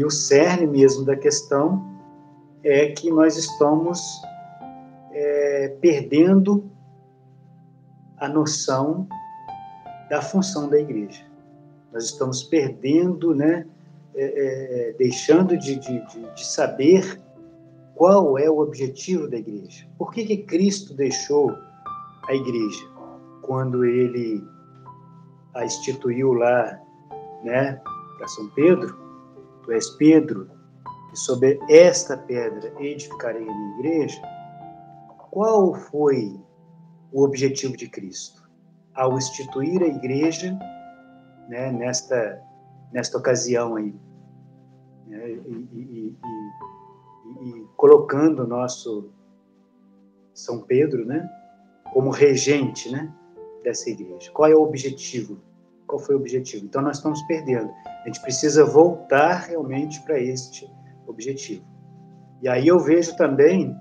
E o cerne mesmo da questão é que nós estamos perdendo a noção da função da igreja. Nós estamos perdendo, né, deixando de saber qual é o objetivo da igreja. Por que Cristo deixou a igreja quando ele a instituiu lá, né, para São Pedro? Tu és Pedro, e sobre esta pedra edificarei a minha igreja. Qual foi o objetivo de Cristo ao instituir a igreja, né, nesta ocasião aí, né, e colocando o nosso São Pedro, né, como regente, né, dessa igreja? Qual é o objetivo? Qual foi o objetivo? Então nós estamos perdendo. A gente precisa voltar realmente para este objetivo. E aí eu vejo também,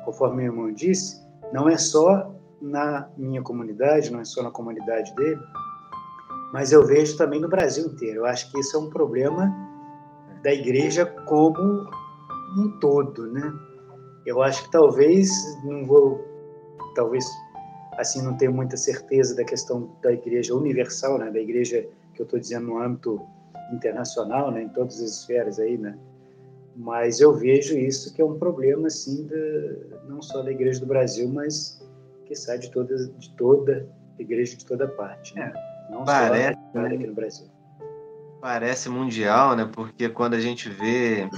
conforme meu irmão disse, não é só na minha comunidade, não é só na comunidade dele, mas eu vejo também no Brasil inteiro. Eu acho que isso é um problema da igreja como um todo, né? Eu acho que talvez assim, não tenho muita certeza da questão da igreja universal, né? Da igreja que eu estou dizendo no âmbito internacional, né? Em todas as esferas aí, né? Mas eu vejo isso que é um problema, assim, não só da igreja do Brasil, mas que sai de toda igreja de toda parte, né? Não Parece, só aqui no Brasil. Parece mundial, né? Porque quando a gente vê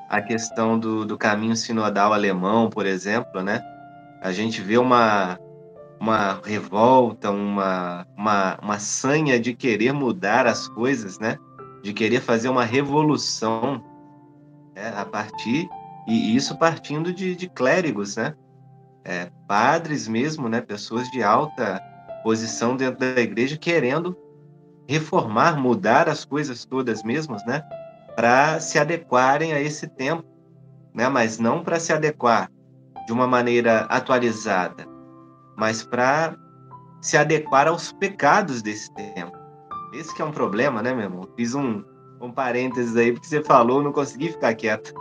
a questão do caminho sinodal alemão, por exemplo, né? A gente vê uma revolta, uma sanha de querer mudar as coisas, né? De querer fazer uma revolução, né? E isso partindo de clérigos, né? Padres mesmo, né? Pessoas de alta posição dentro da igreja querendo reformar, mudar as coisas todas mesmos, né? Para se adequarem a esse tempo, né? Mas não para se adequar de uma maneira atualizada, mas para se adequar aos pecados desse tempo. Esse que é um problema, né, meu irmão? Fiz um parênteses aí, porque você falou, não consegui ficar quieto.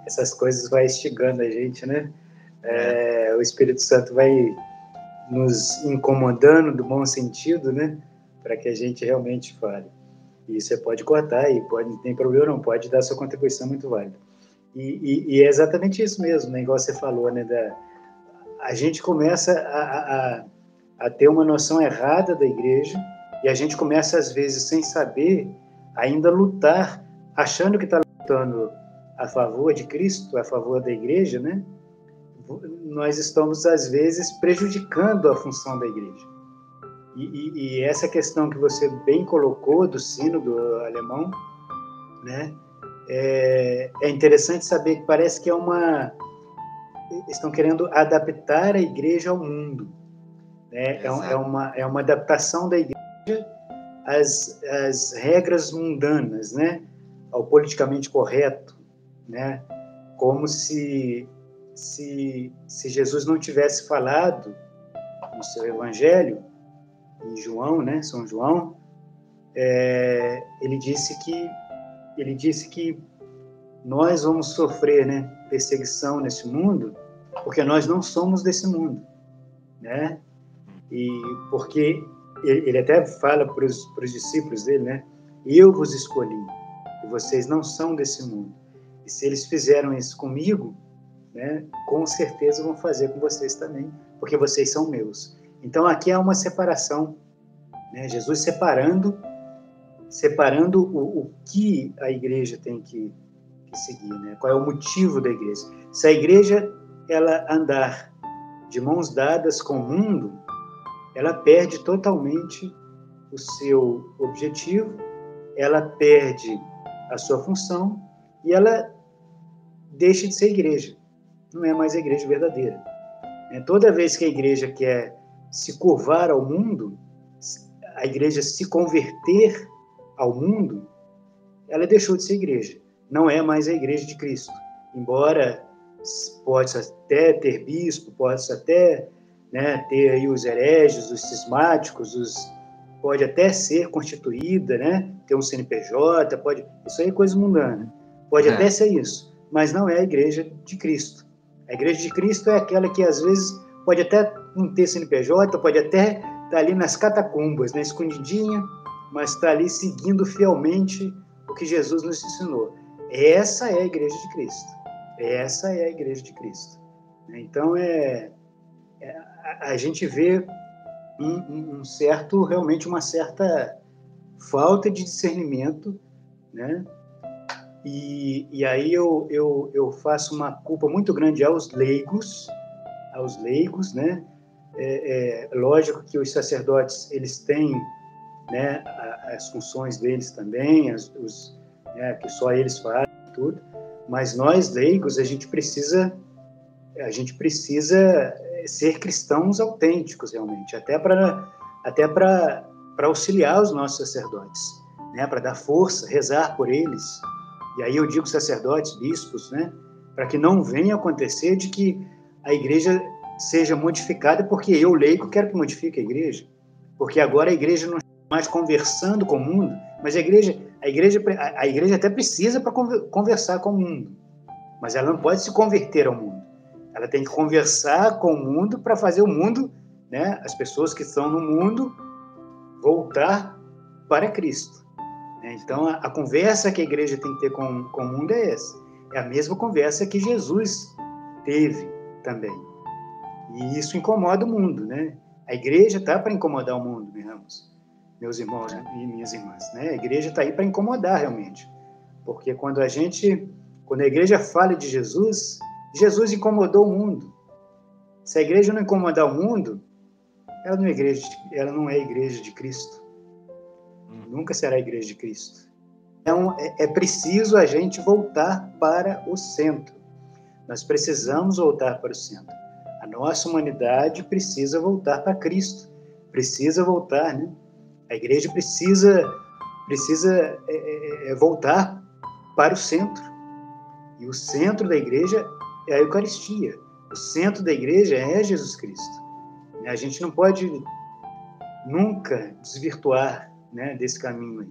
Essas coisas vai instigando a gente, né? O Espírito Santo vai nos incomodando do bom sentido, né? Para que a gente realmente fale. E você pode cortar, não tem problema não, pode dar sua contribuição muito válida. E é exatamente isso mesmo, né? Igual você falou, né? A gente começa a ter uma noção errada da igreja e a gente começa, às vezes, sem saber, ainda lutar, achando que está lutando a favor de Cristo, a favor da igreja, né? Nós estamos, às vezes, prejudicando a função da igreja. E essa questão que você bem colocou do sínodo alemão, né? É interessante saber que parece que estão querendo adaptar a igreja ao mundo, né? É uma adaptação da igreja às regras mundanas, né? Ao politicamente correto, né? Como se Jesus não tivesse falado no seu evangelho, em João, né? São João, ele disse que nós vamos sofrer, né, perseguição nesse mundo, porque nós não somos desse mundo, né? E porque ele até fala para os discípulos dele, né? Eu vos escolhi, e vocês não são desse mundo. E se eles fizeram isso comigo, né, com certeza vão fazer com vocês também, porque vocês são meus. Então aqui há uma separação, né? Jesus separando o que a igreja tem que seguir, né? Qual é o motivo da igreja? Se a igreja ela andar de mãos dadas com o mundo, ela perde totalmente o seu objetivo, ela perde a sua função e ela deixa de ser igreja. Não é mais a igreja verdadeira. Toda vez que a igreja quer se curvar ao mundo, a igreja se converter ao mundo, ela deixou de ser igreja. Não é mais a igreja de Cristo. Embora possa até ter bispo, possa até, né, ter aí os hereges, os cismáticos, pode até ser constituída, né? Ter um CNPJ, isso aí é coisa mundana. Pode até ser isso, mas não é a Igreja de Cristo. A Igreja de Cristo é aquela que, às vezes, pode até não ter CNPJ, pode até estar ali nas catacumbas, né? Escondidinha, mas está ali seguindo fielmente o que Jesus nos ensinou. Essa é a Igreja de Cristo. Essa é a Igreja de Cristo. Então, a gente vê realmente uma certa falta de discernimento, né? E aí eu faço uma culpa muito grande aos leigos, né? Lógico que os sacerdotes, eles têm, né, as funções deles também, né, que só eles fazem tudo, mas nós leigos, a gente precisa ser cristãos autênticos, realmente, até para auxiliar os nossos sacerdotes, né, para dar força, rezar por eles. E aí eu digo sacerdotes, bispos, né, para que não venha acontecer de que a igreja seja modificada, porque eu, leigo, quero que modifique a igreja, porque agora a igreja não está mais conversando com o mundo, mas a igreja até precisa para conversar com o mundo, mas ela não pode se converter ao mundo. Ela tem que conversar com o mundo para fazer o mundo, né, as pessoas que estão no mundo, voltar para Cristo. Então, a conversa que a igreja tem que ter com o mundo é essa. É a mesma conversa que Jesus teve também. E isso incomoda o mundo, né? A igreja está para incomodar o mundo, meus irmãos e minhas irmãs, né? A igreja está aí para incomodar realmente. Porque quando a igreja fala de Jesus, Jesus incomodou o mundo. Se a igreja não incomodar o mundo, ela não é igreja de Cristo. Nunca será a igreja de Cristo. Então, é preciso a gente voltar para o centro. Nós precisamos voltar para o centro. A nossa humanidade precisa voltar para Cristo. Precisa voltar, né? A igreja precisa voltar para o centro. E o centro da igreja é a Eucaristia. O centro da igreja é Jesus Cristo. A gente não pode nunca desvirtuar, né, desse caminho aí.